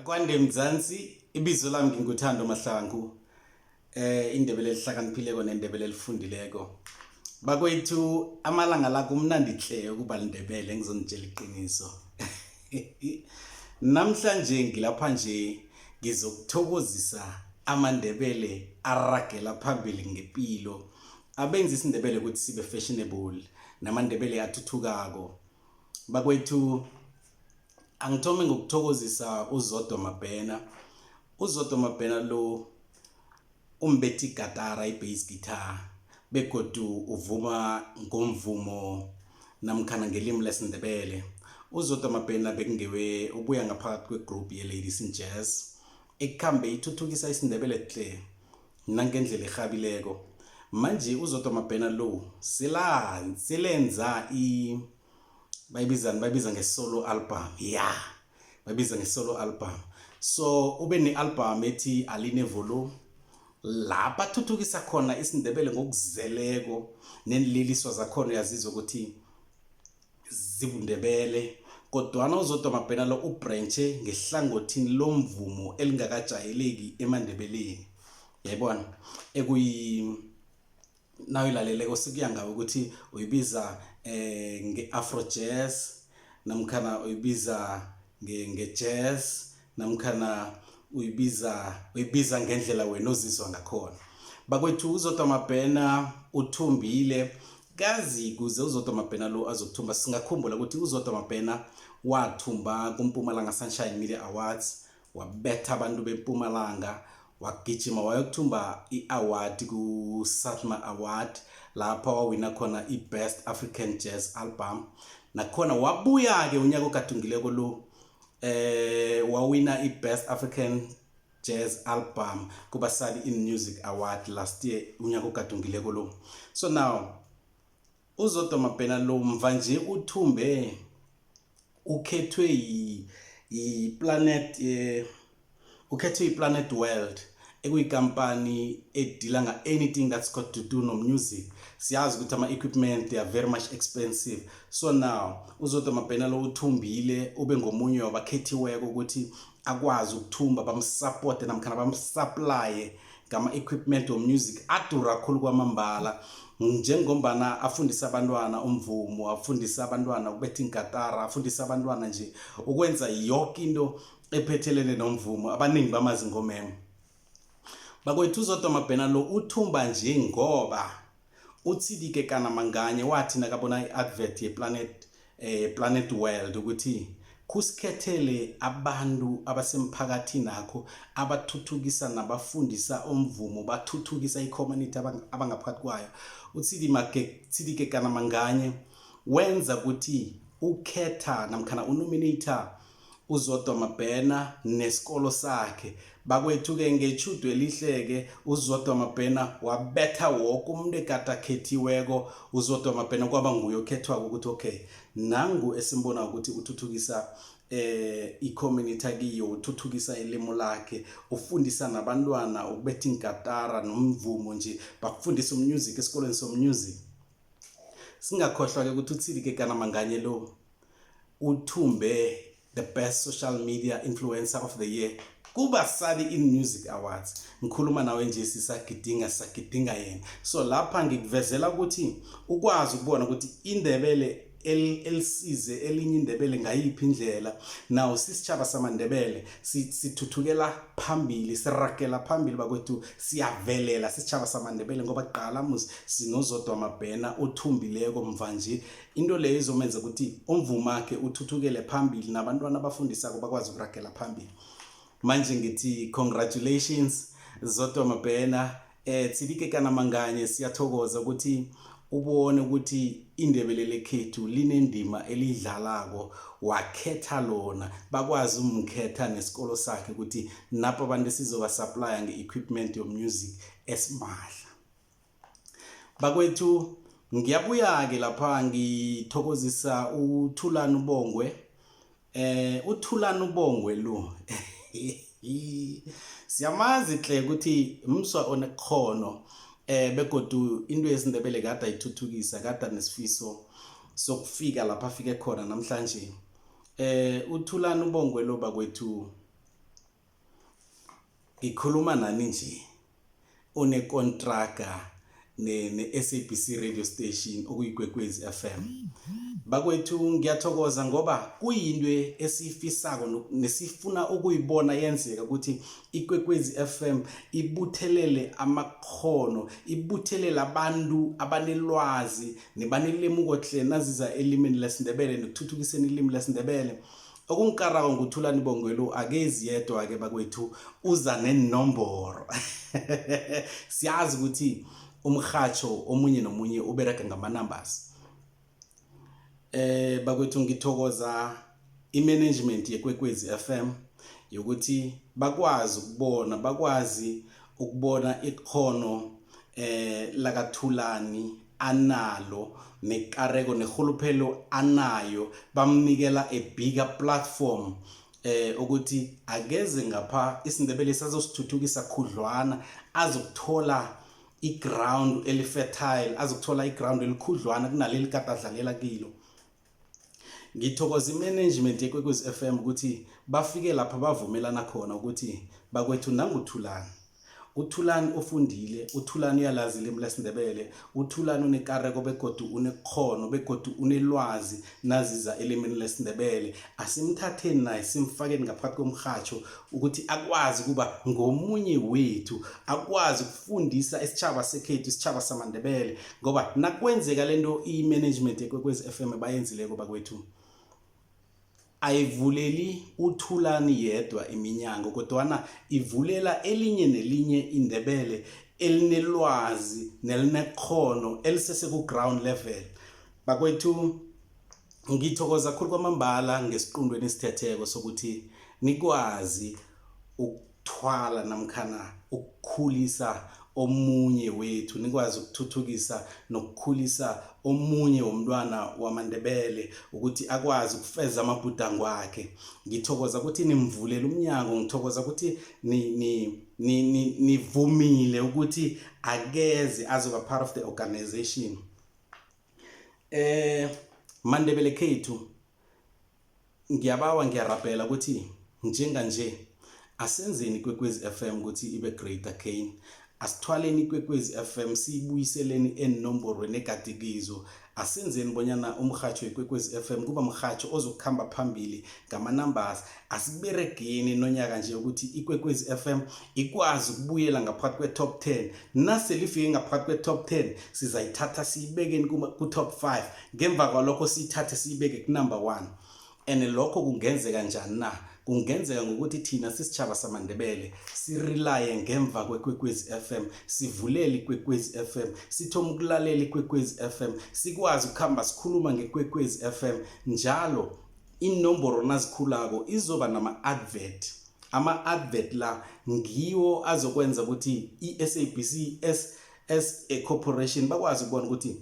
Kwande Mzansi ibizo lami nginguthando Mahlangu indebele elihlakaniphileko nendebele elifundileko bakwethu amalanga la kumnandi hle ukuba liNdebele ngizonitshela iqiniso namhlanje ngilapha nje ngizokuthokozisa amaNdebele aragela phambili ngempilo abenza isiNdebele ukuthi sibe fashionable namaNdebele athuthukako bakwethu. Angithome ngokuthokozisa uZodwa Mabena. uZodwa Mabena lo umbethi igatara i-bass guitar begodu uvuma ngomvumo namkhana ngelimi lesiNdebele. uZodwa Mabena bekungewe ubuya ngaphakathi kwegroup ye-Ladies in Jazz ekhambe ithuthukisa isiNdebele hle nangendlela erhabileko. Manje uZodwa Mabena lo selenza bayibiza nge-solo album. Bayibiza nge-solo album. So ube ne-album ethi Aline Volo lapha thuthukisa khona isiNdebele ngokuzeleko nenliliswa zakhona yazizwa ukuthi zibuNdebele. Kodwana uZodwa Mabena lo ubranche ngehlangothini lomvumo elingakajayeleki emaNdebeleni. Yayibona nawe ilaleleko sikuya ngawe ukuthi uyibiza nge-afro jazz namkhana uyibiza nge-jazz namkhana uyibiza ngendlela wena ozizwa ngakhona. Bakwethu uZodwa Mabena uthumbile kazi kuze uZodwa Mabena lo azokuthumba singakhumbula ukuthi uZodwa Mabena wathumba kuMpumalanga Sunshine Media Awards wabetha abantu beMpumalanga wagijima wayokuthumba i-award ku-Satma Award lapha wawina khona i-Best African Jazz Album nakhona wabuya ke unyaka ogadungileko lo wawina i-Best African Jazz Album kuBasadi in Music Award last year unyaka ogadungileko lo. So now uZodwa Mabena lo mvanje uthumbe ukhethwe iPlanet World ekuyikampani edila nga anything that's got to do no music. Siyazi ukuthi ama-equipment they are very much expensive. So now uZodwa Mabena lo uthumbile ube ngomunye wabakhethiweko ukuthi akwazi ukuthumba bamsupport namkhana bamsupply ngama-equipment of music adura kakhulu kwamambala njengombana afundisa abantwana umvumo, afundisa abantwana ukubetha igatara, afundisa abantwana nje ukwenza yonke into ephethelene nomvumo abaningi bamazi ngomemo. Bakwethu uZodwa Mabena lo uthumba nje ngoba uTsidike Kanamanganye wathi nakabona i-advert ye-Planet World ukuthi kusikhethele abantu abasemphakathini nakho abathuthukisa nabafundisa umvumo bathuthukisa i-community abangaphakathi kwayo. uTsidike Kanamanganye wenza ukuthi ukhetha namkhana unominator uZodwa Mabena nesikolo sakhe. Bakwethu ke ngechudo elihleke uZodwa Mabena wabetha wonke umuntu egada khethiweko. uZodwa Mabena kwaba nguye okhethwa ukuthi okay nangu esimbona ukuthi uthuthukisa i-community kiyo, uthuthukisa ilimo lakhe, ufundisa nabantwana ukubetha igatara nomvumo nje bafundisa umusic esikoleni somusic. Singakhohlwa ke ukuthi uTsidike Kanamanganye lo uthumbe the best social media influencer of the year kuBasadi in Music Awards. Ngikhuluma nawe nje sagidinga yena. So lapha ngikuvezela ukuthi ukwazi ukubona ukuthi iNdebele elisize elinye iNdebele ngayiphi indlela. Now sisichaba samaNdebele sithuthukela phambili, siragela phambili bakwethu, siyavelela sisichaba samaNdebele ngoba qala muzi sinoZodwa Mabena uthumbileko mvanje. Into leyo izomenza ukuthi umvumo wakhe uthuthukele phambili nabantwana abafundisako bakwazi ukuragela phambili. Manje ngithi congratulations Zodwa Mabena. Tsidike Kanamanganye siyathokoza ukuthi ubone ukuthi iNdebele lekhethu linendima elidlalako wakhetha lona bakwazi umkhetha nesikolo sakhe ukuthi napho abantu sizoba supply nge-equipment yo music esimahla. Bakwethu ngiyabuya ke lapha ngithokozisa uThulani Bongwe. uThulani Bongwe lo siyamazi hle ukuthi umswa onekhono begodu into yesiNdebele kade ayithuthukisa kade nesifiso sokufika lapha afike khona namhlanje. uThulani Bongwe lo bakwethu ngikhuluma nani nje onekontraka ne-SABC radio station okuyigwekwezi FM. Bakwethu ngiyathokoza ngoba kuyinto esifisako nesifuna ukuyibona yenzeka ukuthi igwekwezi FM ibuthelele amakhono, ibuthelele abantu abanelwazi nebanelemuko hle naziza elimini lesiNdebele nokuthuthukiseni ilimi lesiNdebele. Okunkarako nguThulani Bongwe akezi yedwa ke bakwethu uza nenomboro. Siyazi ukuthi umkhatsho omunye nomunye ubereka ngama-numbers. Bakwethu ngithokoza i-management yekwekwezi FM yokuthi bakwazi ukubona ikhono lakaThulani analo nekareko nehuluphelo anayo, bamnikela a bigger platform ukuthi ageze ngapha isiNdebele sazosithuthukisa khudlwana, azokuthola iground elifertile, azokuthola iground elikhudlwana kunaleli kade adlalela kilo. Ngithokoza imanagement yekwekwezi FM ukuthi bafike lapha bavumelana khona ukuthi bakwethu nanguThulani. uThulani ufundile, uThulani uyalazi ilimi lesiNdebele, uThulani unekareko begodu unekhono begodu unelwazi naziza elimini lesiNdebele. Asimthatheni naye simfakeni ngaphakathi komkhatsho ukuthi akwazi kuba ngomunye wethu, akwazi ukufundisa isitjhaba sekhethu, isitjhaba samaNdebele, ngoba nakwenzeka lento i-management yekwekwezi FM bayenzileko bakwethu, ayivuleli uThulani yedwa iminyango kodwana ivulela elinye nelinye iNdebele elinelwazi nelinekhono elisese ku ground level. Bakwethu ngithokoza kakhulu kwamambala ngesiqundweni esithetheko sokuthi nikwazi ukuthwala namkhana ukukhulisa omunye wethu, nikwazi ukuthuthukisa nokukhulisa omunye womntwana wamaNdebele ukuthi akwazi ukufeza amabhudango akhe. Ngithokoza ukuthi nimvulela umnyango, ngithokoza ukuthi nivumile ukuthi akeze azoba part of the organization. maNdebele khethu ngiyabawa, ngiyarabhela ukuthi njenganje asenzeni ikwekwezi FM ukuthi ibe great again. Asithwaleni ikwekwezi FM siyibuyiseleni enomborweni egadikizo. Asenzeni bonyana umkhatsho wekwekwezi FM kuba mkhatsho ozokukhamba phambili ngama-numbers. Asiberegeni nonyaka nje ukuthi ikwekwezi FM ikwazi ukubuyela ngaphakathi kwe-top 10. Naselifike ngaphakathi kwe-top 10 sizayithatha siyibekeni ku-top 5, ngemva kwalokho siyithathe siyibeke ku-number 1. And lokho kungenzeka njani na? Kungenzeka ngokuthi thina sisitjhaba samaNdebele sirelaye ngemva kweKwekwezi FM, sivulele iKwekwezi FM, sithoma ukulalela iKwekwezi FM, sikwazi ukuhamba sikhuluma ngeKwekwezi FM. Njalo inomboro nazikhulako izoba nama-advert. Ama-advert la ngiwo azokwenza ukuthi i-SABC as a corporation bakwazi ukubona ukuthi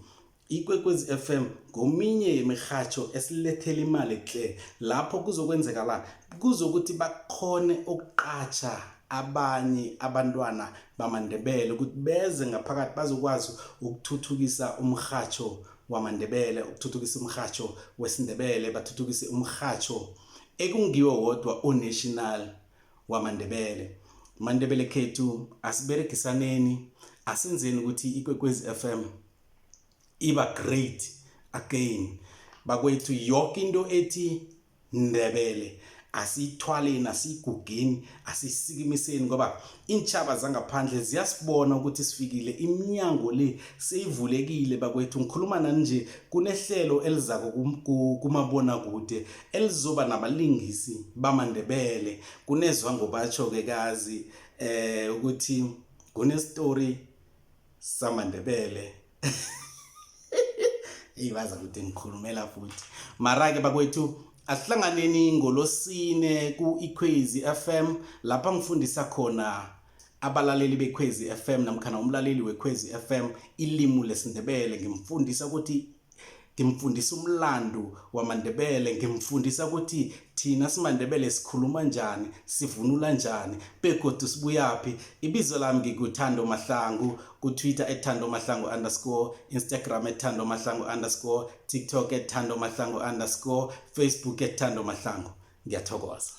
iKwekwezi FM ngominye yemirhatsho esilethela imali hle. Lapho kuzokwenzeka la kuzokuthi bakhone ukuqatsha abanye abantwana bamaNdebele ukuthi beze ngaphakathi bazokwazi ukuthuthukisa umrhatsho wamaNdebele, ukuthuthukisa umrhatsho wesiNdebele, bathuthukise umrhatsho ekungiwo wodwa o-national wamaNdebele. maNdebele khethu asiberegisaneni, asenzeni ukuthi iKwekwezi FM iba great again. Bakwethu yonke into ethi Ndebele asithwaleni, asigugeni, asisikimiseni ngoba intshaba zangaphandle ziyasibona ukuthi sifikile, iminyango le seyivulekile. Bakwethu ngikhuluma nani nje, kunehlelo elizako kumabona kude elizoba nabalingisi bamaNdebele. Kunezwa ngobatsho ke kazi ukuthi kunestory samaNdebele ibaza ukuthi ngikhulumela futhi. Mara ke bakwethu asihlanganeni ngolosine ku-Ikhwezi FM lapha ngifundisa khona abalaleli beKhwezi FM namkhana umlaleli weKhwezi FM ilimu lesiNdebele. Ngimfundisa ukuthi ngimfundisa umlando wamaNdebele, ngimfundisa ukuthi thina simaNdebele sikhuluma njani, sivunula njani, begodu sibuyaphi. Ibizo lami ngikuThando Mahlangu, ku-Twitter @ThandoMahlangu_, Instagram @ThandoMahlangu_, TikTok @ThandoMahlangu_, Facebook @ThandoMahlangu. Ngiyathokoza.